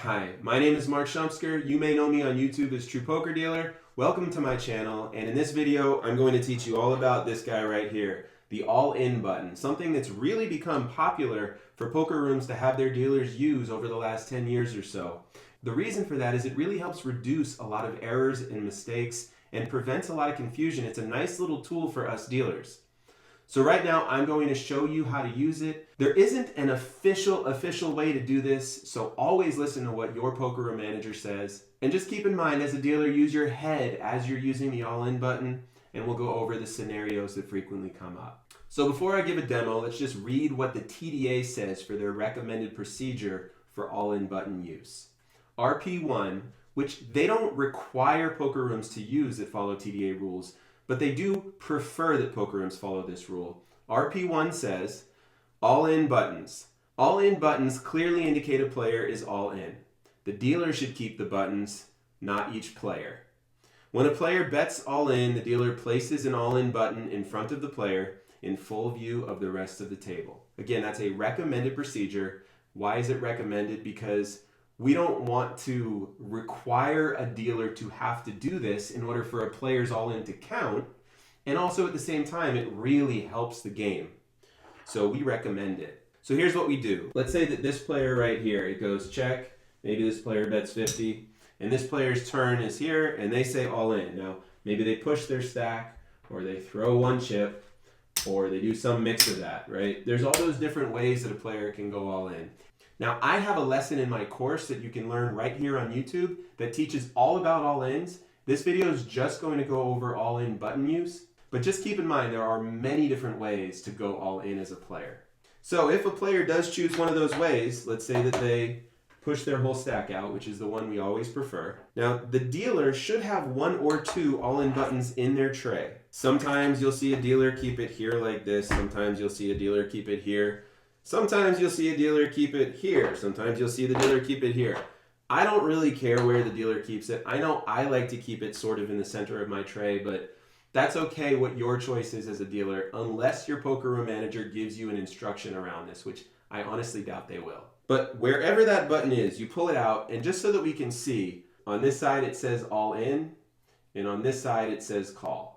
Hi, my name is Marc Shumsker. You may know me on YouTube as True Poker Dealer. Welcome to my channel, and in this video I'm going to teach you all about this guy right here, the all-in button, something that's really become popular for poker rooms to have their dealers use over the last 10 years or so. The reason for that is it really helps reduce a lot of errors and mistakes and prevents a lot of confusion. It's a nice little tool for us dealers. So right now I'm going to show you how to use it. There isn't an official way to do this, so always listen to what your poker room manager says. And just keep in mind, as a dealer, use your head as you're using the all-in button, and we'll go over the scenarios that frequently come up. So before I give a demo, let's just read what the TDA says for their recommended procedure for all-in button use. RP1, which they don't require poker rooms to use that follow TDA rules, but they do prefer that poker rooms follow this rule. RP1 says, all-in buttons. All-in buttons clearly indicate a player is all-in. The dealer should keep the buttons, not each player. When a player bets all-in, the dealer places an all-in button in front of the player in full view of the rest of the table. Again, that's a recommended procedure. Why is it recommended? Because we don't want to require a dealer to have to do this in order for a player's all-in to count, and also at the same time it really helps the game. So we recommend it. So here's what we do. Let's say that this player right here, it goes check, maybe this player bets 50, and this player's turn is here and they say all in. Now maybe they push their stack, or they throw one chip, or they do some mix of that, right? There's all those different ways that a player can go all in. Now, I have a lesson in my course that you can learn right here on YouTube that teaches all about all-ins. This video is just going to go over all-in button use, but just keep in mind there are many different ways to go all-in as a player. So if a player does choose one of those ways, let's say that they push their whole stack out, which is the one we always prefer. Now, the dealer should have one or two all-in buttons in their tray. Sometimes you'll see a dealer keep it here like this. Sometimes you'll see a dealer keep it here. Sometimes you'll see a dealer keep it here. Sometimes you'll see the dealer keep it here. I don't really care where the dealer keeps it. I know I like to keep it sort of in the center of my tray, but that's okay what your choice is as a dealer, unless your poker room manager gives you an instruction around this, which I honestly doubt they will. But wherever that button is, you pull it out, and just so that we can see, on this side it says all in, and on this side it says call.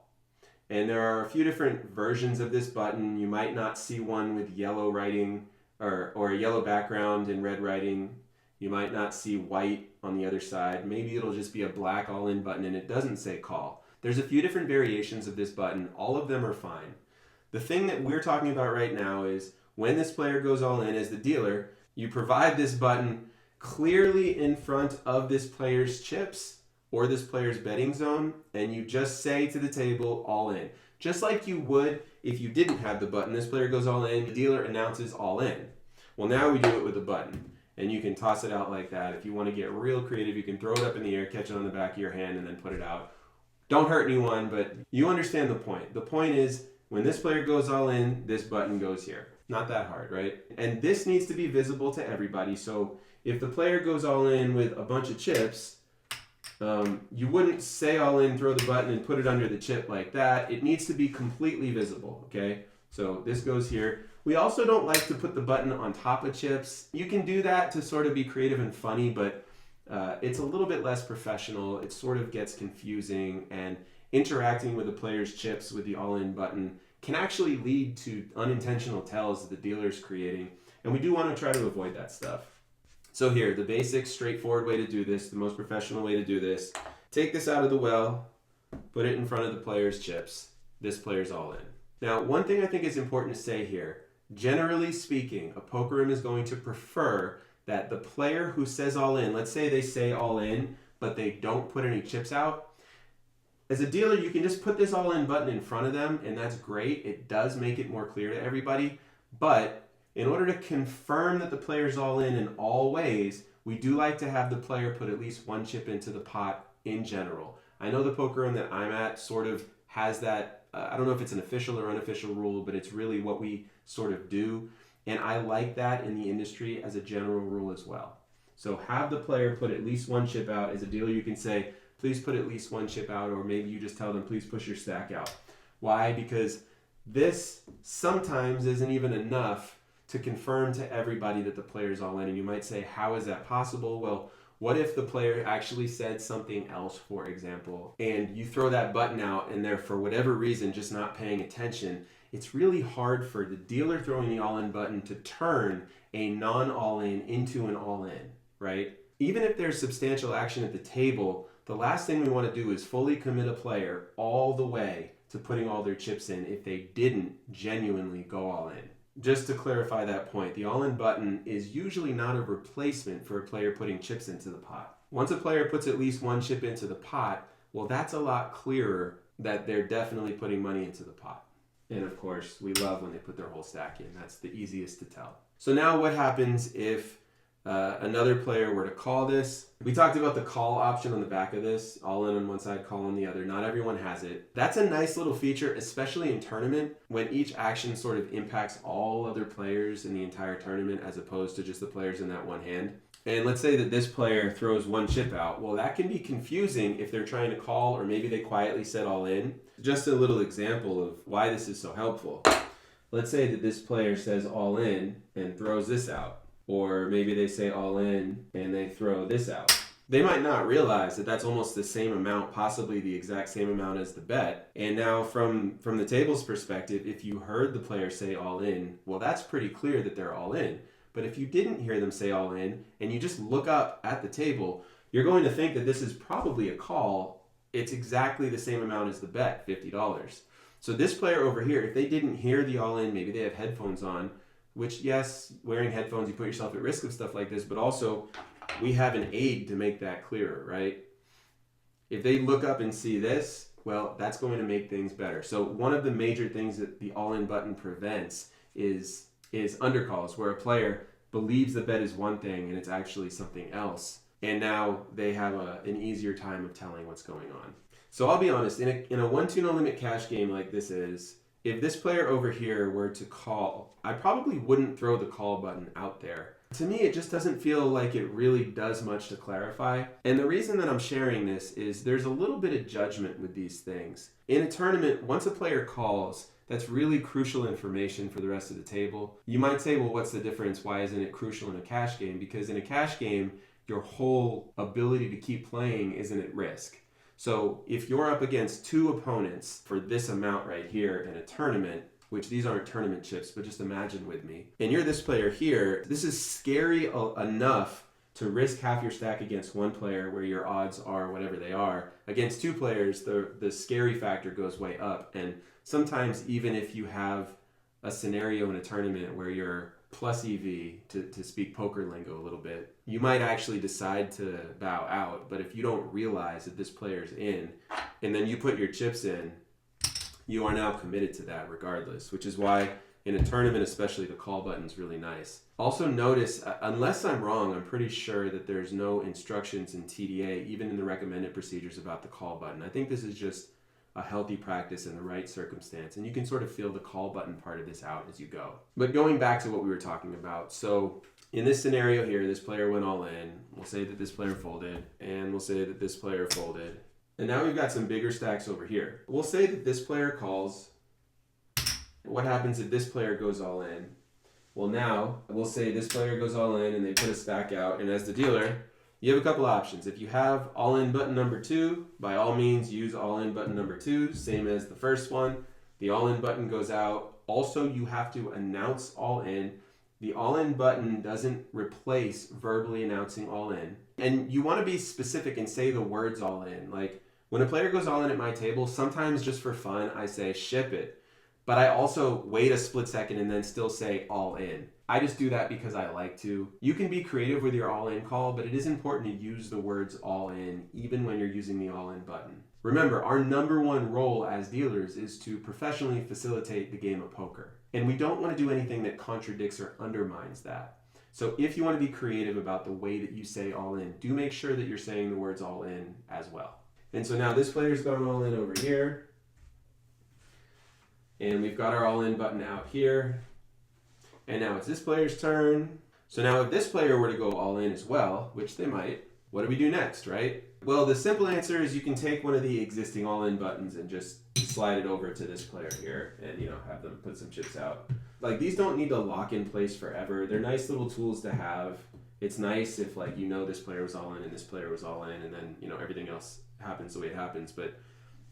And there are a few different versions of this button. You might not see one with yellow writing or a yellow background and red writing. You might not see white on the other side. Maybe it'll just be a black all-in button and it doesn't say call. There's a few different variations of this button. All of them are fine. The thing that we're talking about right now is when this player goes all in as the dealer, you provide this button clearly in front of this player's chips or this player's betting zone, and you just say to the table, all in. Just like you would if you didn't have the button. This player goes all in, the dealer announces all in. Well, now we do it with a button, and you can toss it out like that. If you want to get real creative, you can throw it up in the air, catch it on the back of your hand, and then put it out. Don't hurt anyone, but you understand the point. The point is, when this player goes all in, this button goes here. Not that hard, right? And this needs to be visible to everybody, so if the player goes all in with a bunch of chips, you wouldn't say all in, throw the button, and put it under the chip like that. It needs to be completely visible, okay? So this goes here. We also don't like to put the button on top of chips. You can do that to sort of be creative and funny, but it's a little bit less professional. It sort of gets confusing, and interacting with the player's chips with the all-in button can actually lead to unintentional tells that the dealer's creating, and we do want to try to avoid that stuff. So here, the basic, straightforward way to do this, the most professional way to do this, take this out of the well, put it in front of the player's chips. This player's all in. Now, one thing I think is important to say here, generally speaking, a poker room is going to prefer that the player who says all in, let's say they say all in, but they don't put any chips out. As a dealer, you can just put this all in button in front of them, and that's great. It does make it more clear to everybody, but in order to confirm that the player's all in all ways, we do like to have the player put at least one chip into the pot in general. I know the poker room that I'm at sort of has that, I don't know if it's an official or unofficial rule, but it's really what we sort of do. And I like that in the industry as a general rule as well. So have the player put at least one chip out. As a dealer, you can say, please put at least one chip out, or maybe you just tell them, please push your stack out. Why? Because this sometimes isn't even enough to confirm to everybody that the player's all in. And you might say, how is that possible? Well, what if the player actually said something else, for example, and you throw that button out and they're, for whatever reason, just not paying attention? It's really hard for the dealer throwing the all-in button to turn a non-all-in into an all-in, right? Even if there's substantial action at the table, the last thing we want to do is fully commit a player all the way to putting all their chips in if they didn't genuinely go all in. Just to clarify that point, the all-in button is usually not a replacement for a player putting chips into the pot. Once a player puts at least one chip into the pot, well, that's a lot clearer that they're definitely putting money into the pot. And of course, we love when they put their whole stack in. That's the easiest to tell. So now what happens if another player were to call this? We talked about the call option on the back of this, all in on one side, call on the other. Not everyone has it. That's a nice little feature, especially in tournament, when each action sort of impacts all other players in the entire tournament as opposed to just the players in that one hand. And let's say that this player throws one chip out. Well, that can be confusing if they're trying to call, or maybe they quietly said all in. Just a little example of why this is so helpful. Let's say that this player says all in and throws this out. Or maybe they say all in and they throw this out. They might not realize that that's almost the same amount, possibly the exact same amount as the bet. And now from the table's perspective, if you heard the player say all in, well, that's pretty clear that they're all in. But if you didn't hear them say all in and you just look up at the table, you're going to think that this is probably a call. It's exactly the same amount as the bet, $50. So this player over here, if they didn't hear the all in, maybe they have headphones on, which, yes, wearing headphones, you put yourself at risk of stuff like this, but also we have an aid to make that clearer, right? If they look up and see this, well, that's going to make things better. So one of the major things that the all-in button prevents is undercalls, where a player believes the bet is one thing and it's actually something else. And now they have an easier time of telling what's going on. So I'll be honest, in a 1-2 no limit cash game like this is, if this player over here were to call, I probably wouldn't throw the call button out there. To me, it just doesn't feel like it really does much to clarify. And the reason that I'm sharing this is there's a little bit of judgment with these things. In a tournament, once a player calls, that's really crucial information for the rest of the table. You might say, well, what's the difference? Why isn't it crucial in a cash game? Because in a cash game, your whole ability to keep playing isn't at risk. So if you're up against two opponents for this amount right here in a tournament, which these aren't tournament chips, but just imagine with me, and you're this player here, this is scary enough to risk half your stack against one player where your odds are whatever they are. Against two players, the scary factor goes way up. And sometimes even if you have a scenario in a tournament where you're plus EV, to speak poker lingo a little bit, you might actually decide to bow out. But if you don't realize that this player's in, and then you put your chips in, you are now committed to that regardless, which is why in a tournament especially, the call button's really nice. Also notice, unless I'm wrong, I'm pretty sure that there's no instructions in TDA, even in the recommended procedures, about the call button. I think this is just a healthy practice in the right circumstance, and you can sort of feel the call button part of this out as you go. But going back to what we were talking about, so in this scenario here, this player went all in. We'll say that this player folded, and we'll say that this player folded. And now we've got some bigger stacks over here. We'll say that this player calls. What happens if this player goes all in? Well, now we'll say this player goes all in and they put a stack out, and as the dealer, you have a couple options. If you have all-in button number 2, by all means use all-in button number 2, same as the first one. The all-in button goes out. Also, you have to announce all-in. The all-in button doesn't replace verbally announcing all-in. And you want to be specific and say the words all-in. Like, when a player goes all-in at my table, sometimes just for fun, I say ship it. But I also wait a split second and then still say all-in. I just do that because I like to. You can be creative with your all-in call, but it is important to use the words all-in even when you're using the all-in button. Remember, our number one role as dealers is to professionally facilitate the game of poker. And we don't want to do anything that contradicts or undermines that. So if you want to be creative about the way that you say all-in, do make sure that you're saying the words all-in as well. And so now this player's gone all-in over here. And we've got our all-in button out here. And now it's this player's turn. So now if this player were to go all in as well, which they might, what do we do next, right? Well, the simple answer is you can take one of the existing all-in buttons and just slide it over to this player here and, have them put some chips out. like these don't need to lock in place forever. They're nice little tools to have. It's nice if like you know this player was all in and this player was all in, and then you know everything else happens the way it happens. But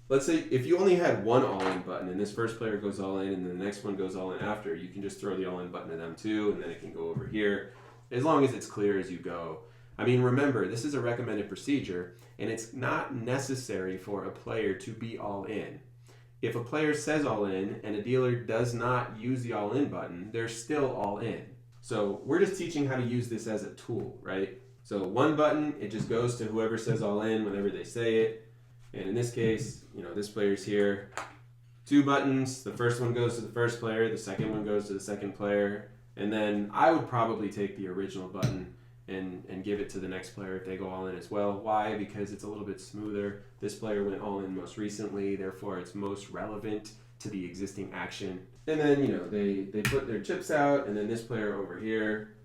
let's say if you only had one all-in button and this first player goes all in and then the next one goes all in after, you can just throw the all-in button to them too, and then it can go over here as long as it's clear as you go. I mean, remember, this is a recommended procedure, and it's not necessary for a player to be all in. If a player says all in and a dealer does not use the all in button, they're still all in. So we're just teaching how to use this as a tool, right? So one button, it just goes to whoever says all in whenever they say it. And in this case, you know, this player's here. Two buttons, the first one goes to the first player, the second one goes to the second player. And then I would probably take the original button and give it to the next player if they go all in as well. Why? Because it's a little bit smoother. This player went all in most recently, therefore it's most relevant to the existing action. And then, you know, they put their chips out, and then this player over here,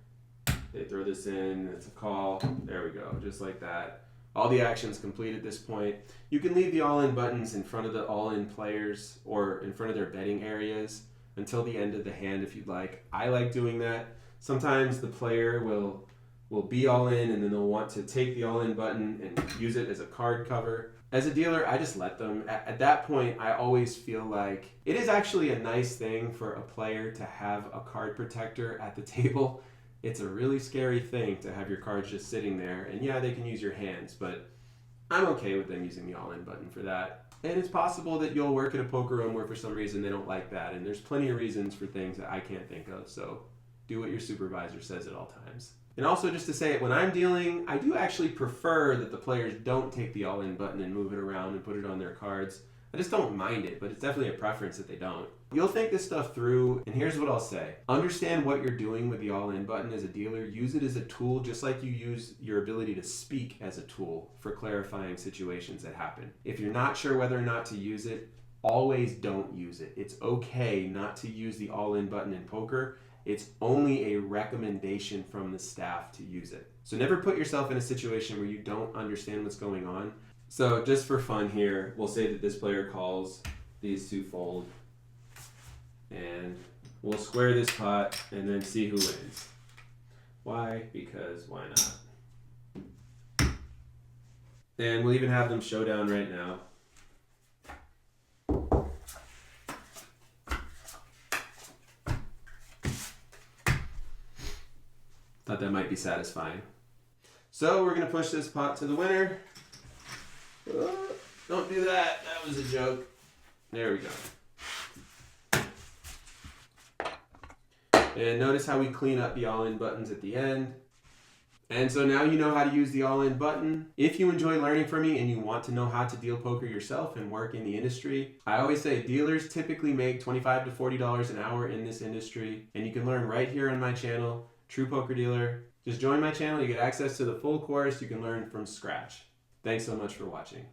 they throw this in, it's a call. There we go, just like that. All the actions complete at this point. You can leave the all-in buttons in front of the all-in players or in front of their betting areas until the end of the hand if you'd like. I like doing that. Sometimes the player will be all in and then they'll want to take the all in button and use it as a card cover. As a dealer, I just let them. At that point, I always feel like it is actually a nice thing for a player to have a card protector at the table. It's a really scary thing to have your cards just sitting there, and yeah, they can use your hands, but I'm okay with them using the all in button for that. And it's possible that you'll work at a poker room where for some reason they don't like that, and there's plenty of reasons for things that I can't think of, so do what your supervisor says at all times. And also, just to say it, when I'm dealing, I do actually prefer that the players don't take the all-in button and move it around and put it on their cards. I just don't mind it, but it's definitely a preference that they don't. You'll think this stuff through, and here's what I'll say. Understand what you're doing with the all-in button as a dealer. Use it as a tool, just like you use your ability to speak as a tool for clarifying situations that happen. If you're not sure whether or not to use it, always don't use it. It's okay not to use the all-in button in poker. It's only a recommendation from the staff to use it. So never put yourself in a situation where you don't understand what's going on. So just for fun here, we'll say that this player calls, these two fold, and we'll square this pot and then see who wins. Why? Because why not? And we'll even have them showdown right now. Thought that might be satisfying. So we're going to push this pot to the winner. Don't do that. That was a joke. There we go. And notice how we clean up the all-in buttons at the end. And so now you know how to use the all-in button. If you enjoy learning from me and you want to know how to deal poker yourself and work in the industry, I always say dealers typically make $25 to $40 an hour in this industry. And you can learn right here on my channel, True Poker Dealer. Just join my channel, you get access to the full course, you can learn from scratch. Thanks so much for watching.